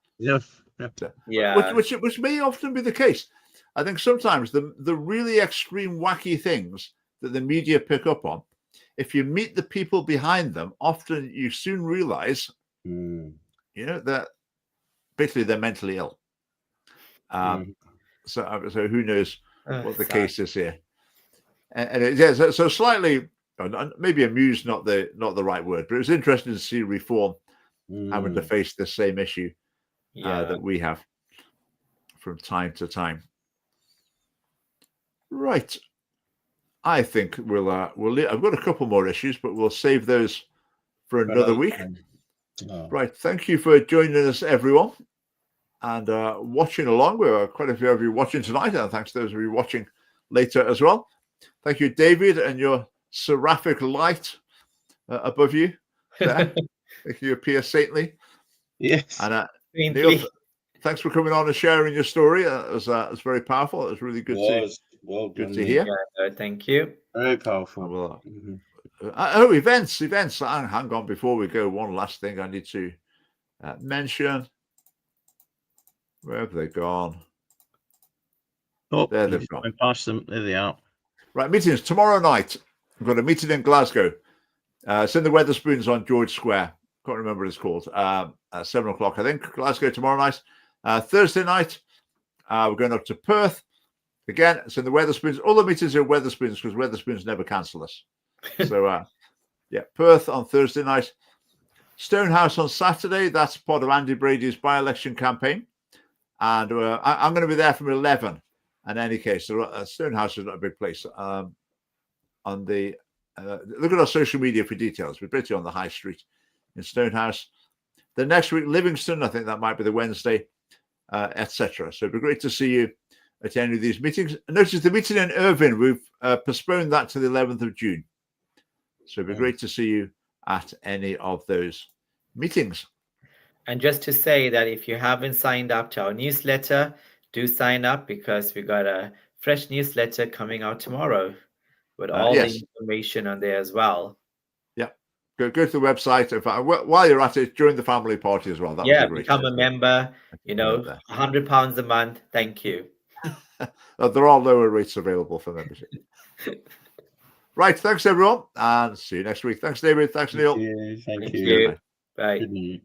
Yeah. Which may often be the case. I think sometimes the really extreme wacky things that the media pick up on, if you meet the people behind them, often you soon realize, you know, that basically they're mentally ill. So who knows what the case is here? And so slightly, maybe amused, not the right word, but it was interesting to see Reform having to face the same issue that we have from time to time. Right. I think we'll I've got a couple more issues, but we'll save those for another week. Right. Thank you for joining us, everyone, and watching along. There are quite a few of you watching tonight, and thanks to those of you watching later as well. Thank you, David, and your seraphic light above you there. You appear saintly. Yes. And Neil, thanks for coming on and sharing your story. It was very powerful. It was really good to hear. Yeah, thank you. Very powerful. Events. Hang on, before we go, one last thing I need to mention. Where have they gone? Oh, there they've gone. Past them. There they are. Right, meetings tomorrow night. We've got a meeting in Glasgow. It's in the Wetherspoons on George Square. Can't remember what it's called. At 7 o'clock, I think. Glasgow tomorrow night. Thursday night, we're going up to Perth. Again, it's in the Wetherspoons. All the meetings are Wetherspoons because Wetherspoons never cancel us. So, Perth on Thursday night. Stonehouse on Saturday. That's part of Andy Brady's by-election campaign. And I'm going to be there from 11. In any case, Stonehouse is not a big place. Look at our social media for details. We're pretty on the high street in Stonehouse. The next week, Livingston, I think that might be the Wednesday, etc. So it'd be great to see you at any of these meetings. Notice the meeting in Irvine, we've postponed that to the 11th of June. So it'd be great to see you at any of those meetings. And just to say that if you haven't signed up to our newsletter, do sign up because we got a fresh newsletter coming out tomorrow with all the information on there as well. Yeah, go to the website. In fact, while you're at it, join the family party as well. That would be great. Become a member. £100 a month. Thank you. There are lower rates available for membership. Right, thanks everyone, and see you next week. Thanks, David. Thanks, Neil. Thank you. Bye. Good night.